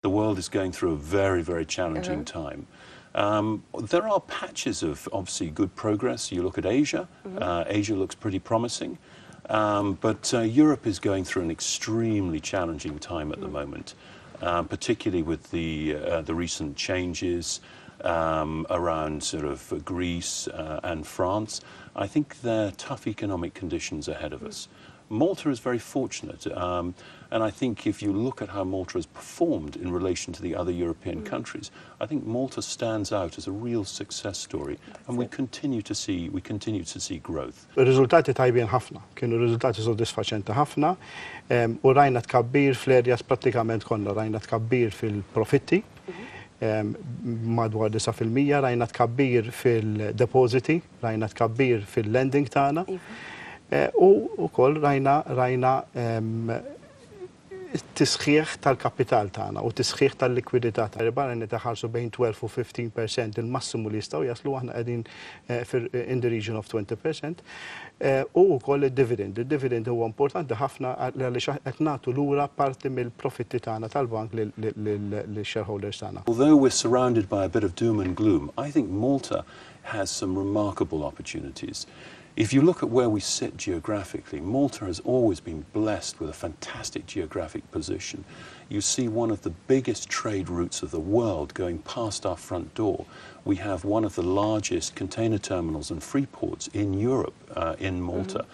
The world is going through a very, very challenging time. There are patches of obviously good progress. You look at Asia. Asia looks pretty promising. But Europe is going through an extremely challenging time at the moment, particularly with the recent changes around sort of Greece and France. I think there are tough economic conditions ahead of us. Malta is very fortunate, and I think if you look at how Malta has performed in relation to the other European countries, I think Malta stands out as a real success story, and we continue to see growth. Ir-riżultati tajbin ħafna, kienu riżultati soddisfaċenti ħafna, u rajna tkabbir fl-areas prattikament kollha, rajna tkabbir fil-profitti, madwar 9%, rajna tkabbir fil-depositi, rajna tkabbir fil-lending tagħna. U wkoll rajna tisħiħ tal-kapital tagħna u tisħiħ tal-likwidità tagħna. Barra nitaħarsu bejn 12 u 15% il-massimu li jistgħu jaslu aħna qegħdin in the region of 20%. U wkoll id-dividend. Id-dividend huwa importanti ħafna għaliex qed nagħtu lura parti mill-profitti tagħna tal-bank lill-shareholders tagħna. Although we're surrounded by a bit of doom and gloom, I think Malta has some remarkable opportunities. If you look at where we sit geographically, Malta has always been blessed with a fantastic geographic position. You see one of the biggest trade routes of the world going past our front door. We have one of the largest container terminals and free ports in Europe, in Malta.